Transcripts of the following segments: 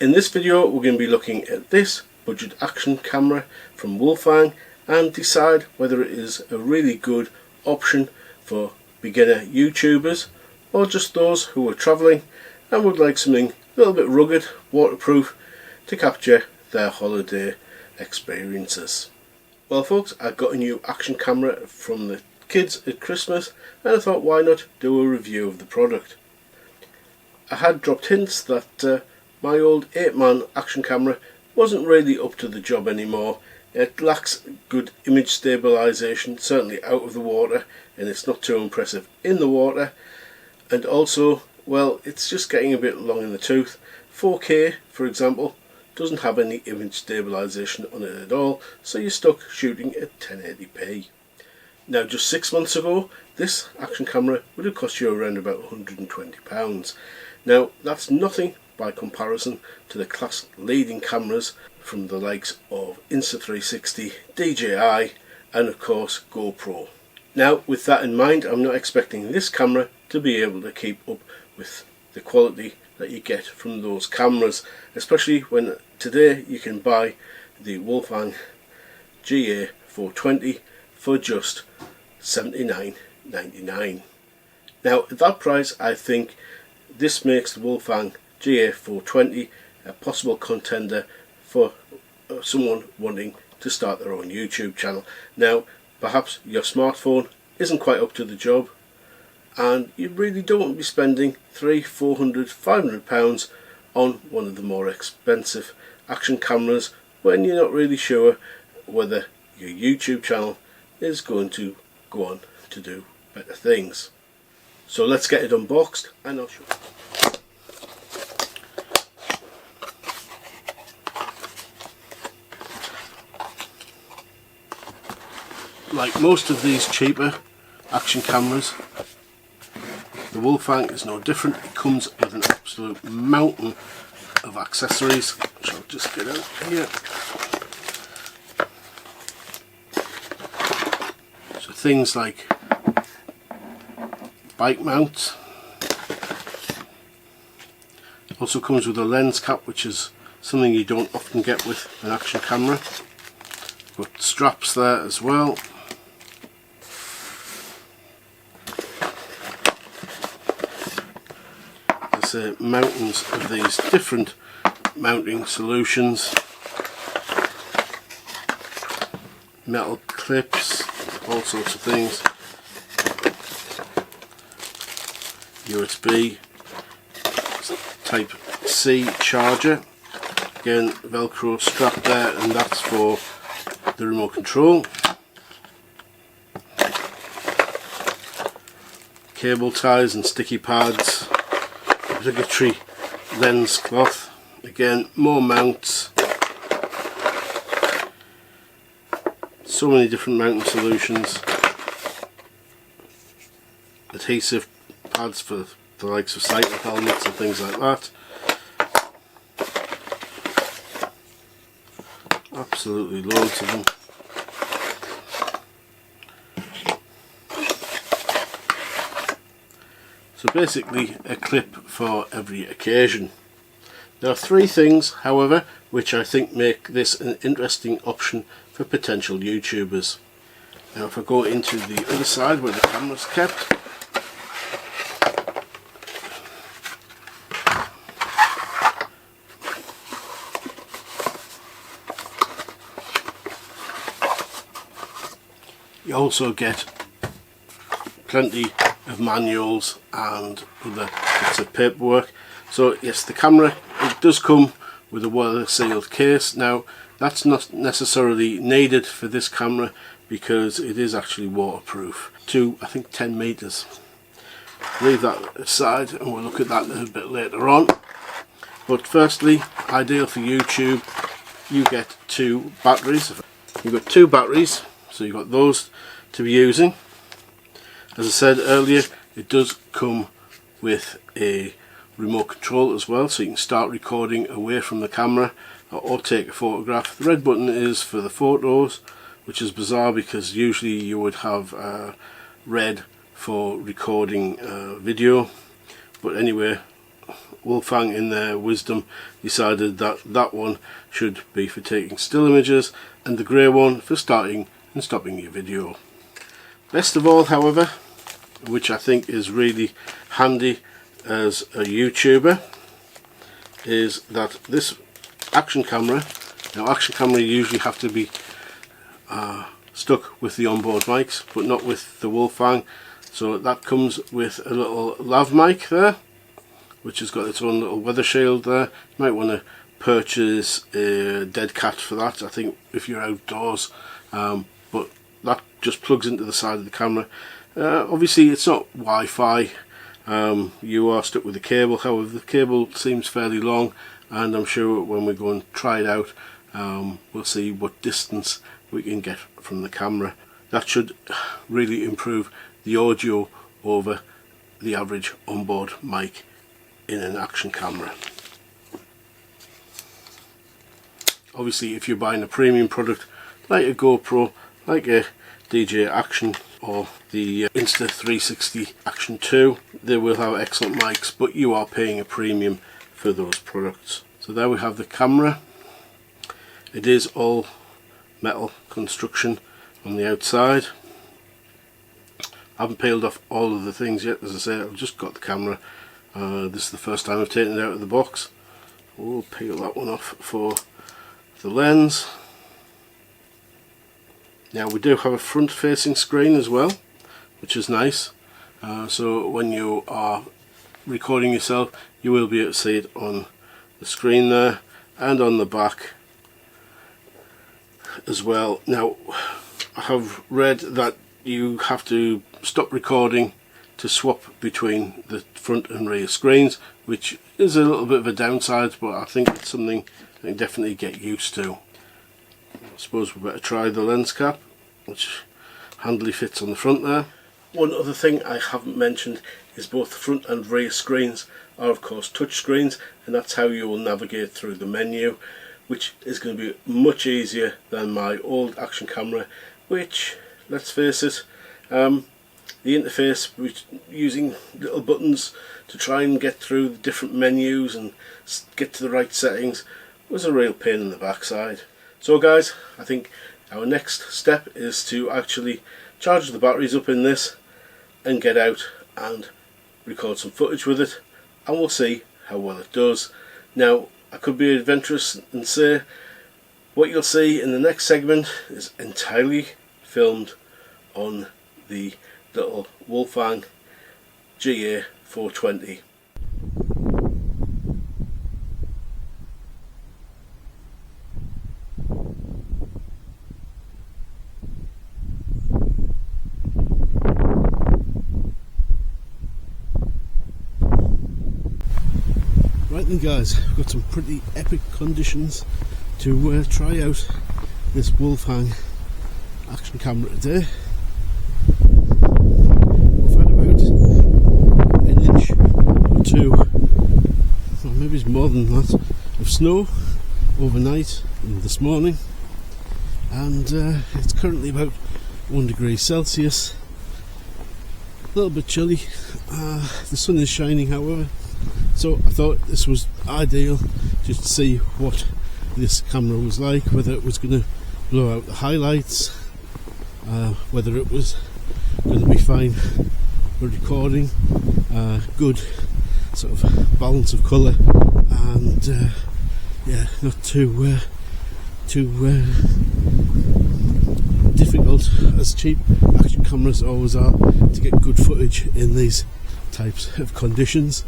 In this video we're going to be looking at this budget action camera from Wolfang and decide whether it is a really good option for beginner YouTubers or just those who are travelling and would like something a little bit rugged, waterproof to capture their holiday experiences. Well folks, I got a new action camera from the kids at Christmas and I thought why not do a review of the product. I had dropped hints that my old 8-man action camera wasn't really up to the job anymore. It lacks good image stabilisation, certainly out of the water, and it's not too impressive in the water, and also, well, it's just getting a bit long in the tooth. 4K, for example, doesn't have any image stabilisation on it at all, so you're stuck shooting at 1080p. Now, just 6 months ago, this action camera would have cost you around about £120. Now, that's nothing by comparison to the class leading cameras from the likes of Insta360, DJI and of course GoPro. Now, with that in mind, I'm not expecting this camera to be able to keep up with the quality that you get from those cameras, especially when today you can buy the Wolfang GA420 for just $79.99. Now at that price, I think this makes the Wolfang GA420 a possible contender for someone wanting to start their own YouTube channel. Now perhaps your smartphone isn't quite up to the job and you really don't want to be spending £300, £400, £500 on one of the more expensive action cameras when you're not really sure whether your YouTube channel is going to go on to do better things. So let's get it unboxed and I'll show you. Like most of these cheaper action cameras, the Wolfang is no different. It comes with an absolute mountain of accessories, which I'll just get out here. So things like bike mounts. Also comes with a lens cap, which is something you don't often get with an action camera. Got straps there as well. There's mountains of these different mounting solutions, metal clips, all sorts of things, USB type C charger, again velcro strap there, and that's for the remote control. Cable ties and sticky pads, obligatory lens cloth, again more mounts, so many different mounting solutions, adhesive pads for the likes of cycle helmets and things like that. Absolutely loads of them. So basically a clip for every occasion. There are three things, however, which I think make this an interesting option for potential YouTubers. Now if I go into the other side where the camera's kept, you also get plenty of manuals and other bits of paperwork. So yes, the camera, it does come with a weather sealed case. Now that's not necessarily needed for this camera because it is actually waterproof to I think 10 meters. Leave that aside and we'll look at that a little bit later on. But firstly, ideal for YouTube, you get two batteries. You've got two batteries, so you've got those to be using. As I said earlier, it does come with a remote control as well, so you can start recording away from the camera or take a photograph. The red button is for the photos, which is bizarre because usually you would have red for recording video, but anyway, Wolfang in their wisdom decided that that one should be for taking still images and the grey one for starting and stopping your video. Best of all, however, which I think is really handy as a YouTuber, is that this action camera, now action camera usually have to be stuck with the onboard mics, but not with the Wolfang, so that comes with a little lav mic there, which has got its own little weather shield there. You might want to purchase a dead cat for that, I think, if you're outdoors, but that just plugs into the side of the camera. Obviously it's not Wi-Fi, you are stuck with the cable, however the cable seems fairly long, and I'm sure when we go and try it out we'll see what distance we can get from the camera. That should really improve the audio over the average onboard mic in an action camera. Obviously if you're buying a premium product like a GoPro, like a DJI Action or the Insta 360 Action 2, they will have excellent mics, but you are paying a premium for those products. So there we have the camera. It is all metal construction on the outside. I haven't peeled off all of the things yet, as I say, I've just got the camera. This is the first time I've taken it out of the box. We'll peel that one off for the lens. Now we do have a front facing screen as well, which is nice, so when you are recording yourself you will be able to see it on the screen there and on the back as well. Now I have read that you have to stop recording to swap between the front and rear screens, which is a little bit of a downside, but I think it's something you can definitely get used to. I suppose we better try the lens cap, which handily fits on the front there. One other thing I haven't mentioned is both the front and rear screens are of course touch screens, and that's how you will navigate through the menu, which is going to be much easier than my old action camera, which, let's face it, the interface using little buttons to try and get through the different menus and get to the right settings was a real pain in the backside. So guys, I think our next step is to actually charge the batteries up in this and get out and record some footage with it, and we'll see how well it does. Now I could be adventurous and say what you'll see in the next segment is entirely filmed on the little Wolfang GA420. Right then guys, we've got some pretty epic conditions to try out this Wolfang action camera today. We've had about an inch or two, or maybe it's more than that, of snow overnight and this morning, and it's currently about 1 degree Celsius, a little bit chilly. The sun is shining however, so I thought this was ideal just to see what this camera was like, whether it was going to blow out the highlights, whether it was going to be fine for recording, good sort of balance of colour, and yeah, not too difficult, as cheap action cameras always are, to get good footage in these types of conditions.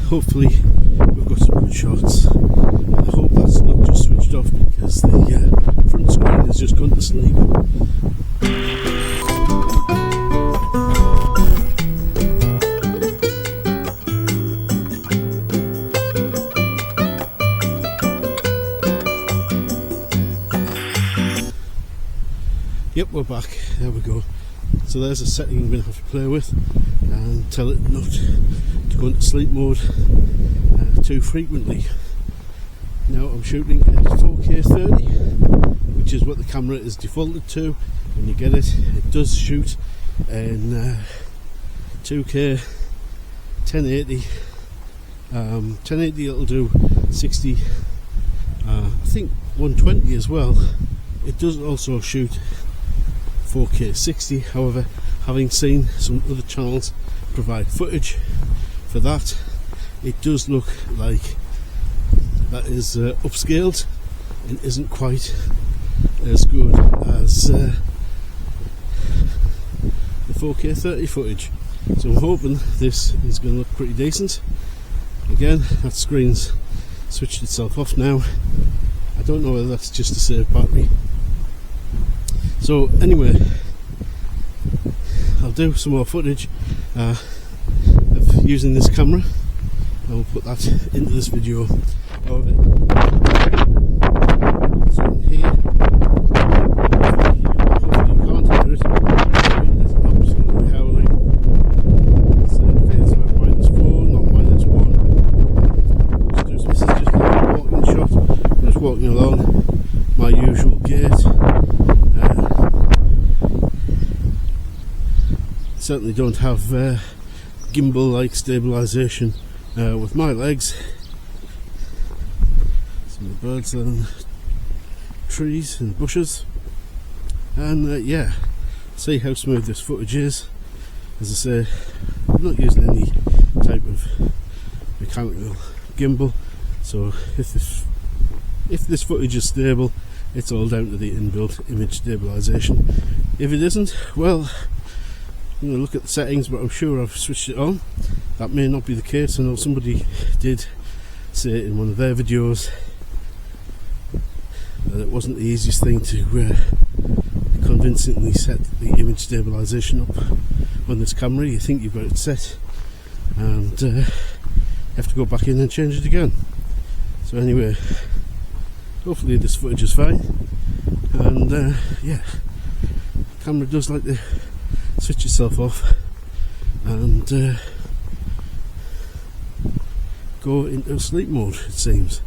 Hopefully we've got some good shots. I hope that's not just switched off because the front screen has just gone to sleep. Yep, we're back. There we go. So there's a setting I'm going to have to play with and tell it not to go into sleep mode too frequently. Now I'm shooting at 4K 30, which is what the camera is defaulted to. When you get it, it does shoot in 2K 1080. 1080 it'll do 60, I think 120 as well. It does also shoot 4K 60, however, having seen some other channels provide footage for that, it does look like that is upscaled and isn't quite as good as the 4K 30 footage. So I'm hoping this is going to look pretty decent. Again, that screen's switched itself off now. I don't know whether that's just to save battery. So anyway, I'll do some more footage of using this camera. I will put that into this video. However, so here, hopefully you can't hear it. It's absolutely howling. It's about -4, not -1. This is just a walking shot. Just walking along my usual gait. Certainly don't have gimbal-like stabilisation with my legs. Some of the birds and trees and bushes, and yeah, see how smooth this footage is. As I say, I'm not using any type of mechanical gimbal, so if this footage is stable, it's all down to the inbuilt image stabilisation. If it isn't, well, I'm going to look at the settings, but I'm sure I've switched it on. That may not be the case. I know somebody did say in one of their videos that it wasn't the easiest thing to convincingly set the image stabilisation up on this camera. You think you've got it set and have to go back in and change it again. So anyway, hopefully this footage is fine, and yeah, the camera does like to switch itself off and go into sleep mode, it seems.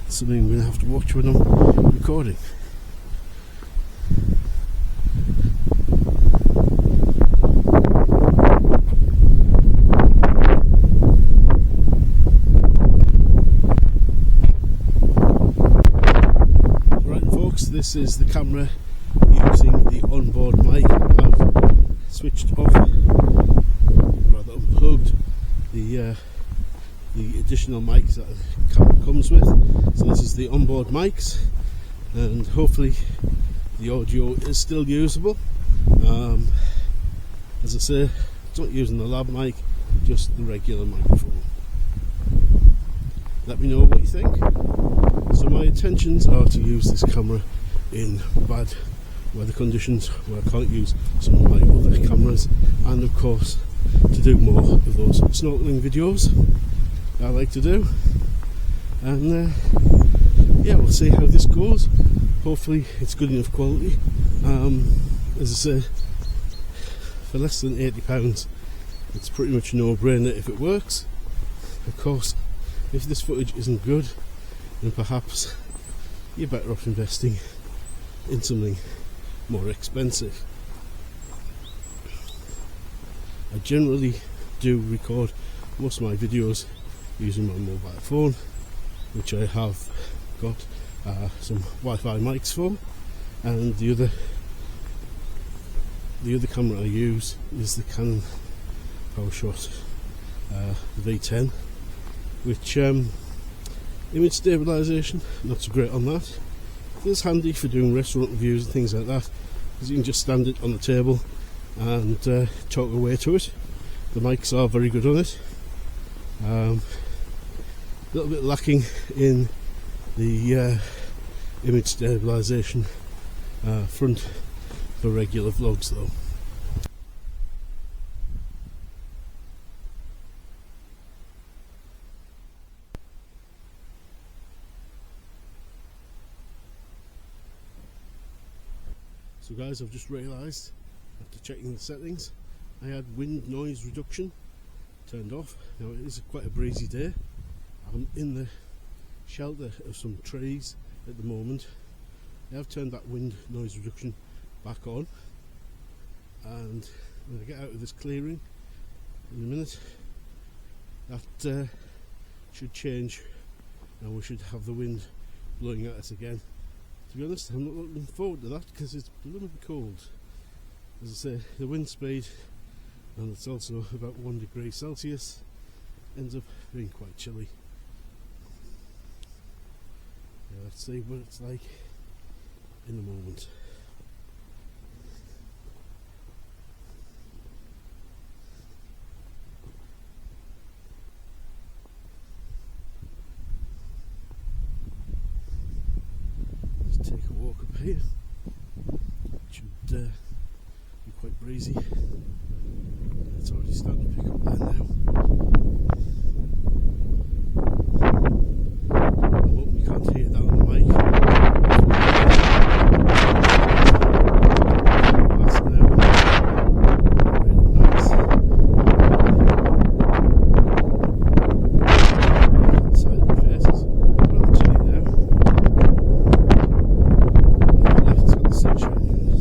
It's something I'm going to have to watch when I'm recording. Right folks, this is the camera using the onboard mic. I've switched off, rather unplugged the additional mics that the camera comes with. So this is the onboard mics, and hopefully the audio is still usable. As I say, it's not using the lab mic, just the regular microphone. Let me know what you think. So my intentions are to use this camera in bad weather conditions where I can't use some of my other cameras, and of course to do more of those snorkeling videos I like to do. And yeah, we'll see how this goes. Hopefully it's good enough quality. As I say, for less than £80 it's pretty much a no-brainer if it works. Of course, if this footage isn't good, then perhaps you're better off investing in something more expensive. I generally do record most of my videos using my mobile phone, which I have got some Wi-Fi mics for, and the other camera I use is the Canon PowerShot the V10, which image stabilisation not so great on that. It is handy for doing restaurant reviews and things like that, because you can just stand it on the table and talk away to it. The mics are very good on it. A little bit lacking in the image stabilisation front for regular vlogs though. So guys, I've just realised after checking the settings I had wind noise reduction turned off. Now it is quite a breezy day. I'm in the shelter of some trees at the moment. I have turned that wind noise reduction back on, and when I get out of this clearing in a minute That should change, and we should have the wind blowing at us again. To be honest, I'm not looking forward to that because it's blooming cold. As I say, the wind speed, and it's also about 1 degree Celsius, ends up being quite chilly. Yeah, let's see what it's like in a moment. Let's take a walk up here. It should be quite breezy. It's already starting to pick up there now. I hope you can't hear that on the mic. That's now really nice. Inside of the faces. Rather chilly now. On the left's got the sun shining on it.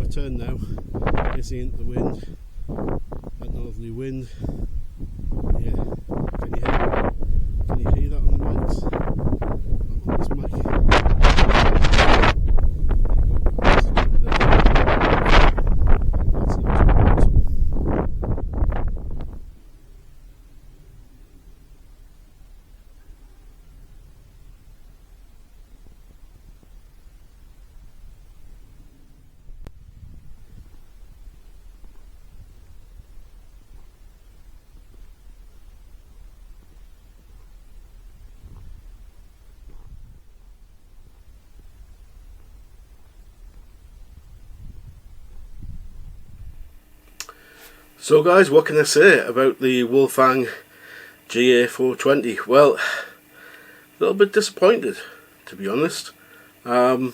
Turn now, facing into the wind, that northerly wind. Yeah, can you hear that on the mics? Not on this mic. That's not too bad. So guys, what can I say about the Wolfang GA420? Well, a little bit disappointed, to be honest. I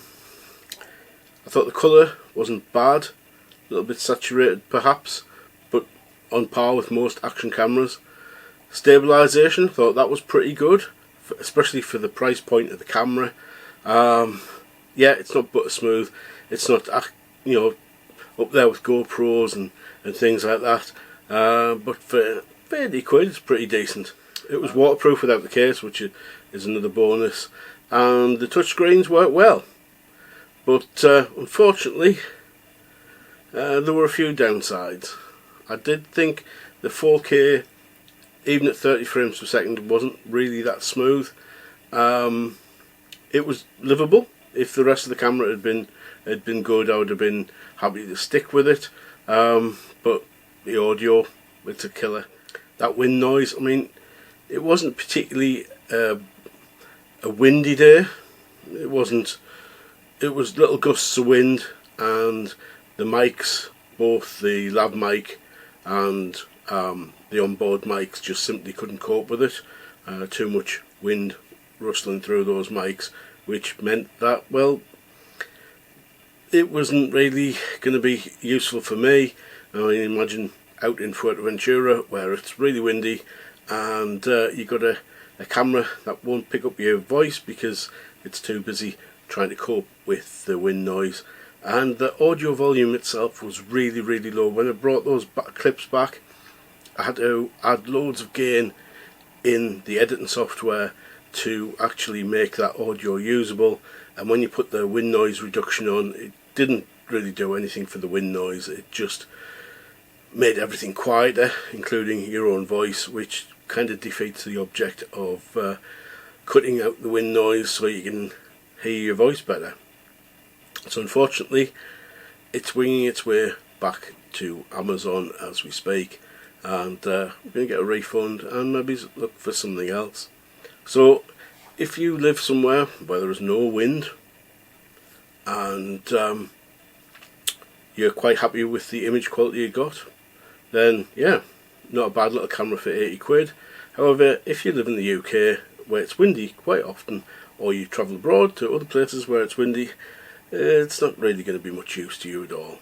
thought the colour wasn't bad, a little bit saturated perhaps, but on par with most action cameras. Stabilisation, thought that was pretty good, especially for the price point of the camera. Yeah, it's not butter smooth, it's not, you know, up there with GoPros and things like that, but for £30 it's pretty decent. It was waterproof without the case, which is another bonus, and the touchscreens work well, but unfortunately there were a few downsides. I did think the 4K, even at 30 frames per second, wasn't really that smooth. It was livable. If the rest of the camera had been good, I would have been happy to stick with it. But the audio, it's a killer. That wind noise, I mean, it wasn't particularly a windy day. It wasn't. It was little gusts of wind, and the mics, both the lav mic and the onboard mics, just simply couldn't cope with it. Too much wind rustling through those mics, which meant that, well, it wasn't really going to be useful for me. I mean, imagine out in Fuerteventura where it's really windy, and you've got a camera that won't pick up your voice because it's too busy trying to cope with the wind noise. And the audio volume itself was really, really low. When I brought those clips back, I had to add loads of gain in the editing software to actually make that audio usable. And when you put the wind noise reduction on, it didn't really do anything for the wind noise. It just made everything quieter, including your own voice, which kind of defeats the object of cutting out the wind noise so you can hear your voice better. So unfortunately, it's winging its way back to Amazon as we speak, and we're going to get a refund and maybe look for something else. So if you live somewhere where there is no wind and you're quite happy with the image quality you got, then yeah, not a bad little camera for £80. However, if you live in the UK where it's windy quite often, or you travel abroad to other places where it's windy, it's not really going to be much use to you at all.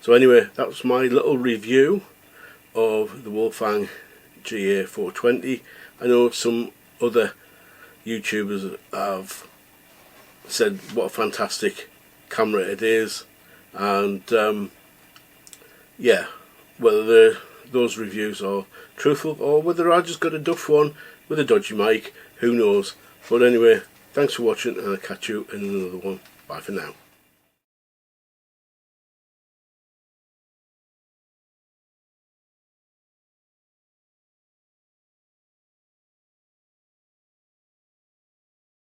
So anyway, that was my little review of the Wolfang GA420. I know some other YouTubers have said what a fantastic camera it is, and yeah, whether those reviews are truthful or whether I just got a duff one with a dodgy mic, who knows. But anyway, thanks for watching, and I'll catch you in another one. Bye for now.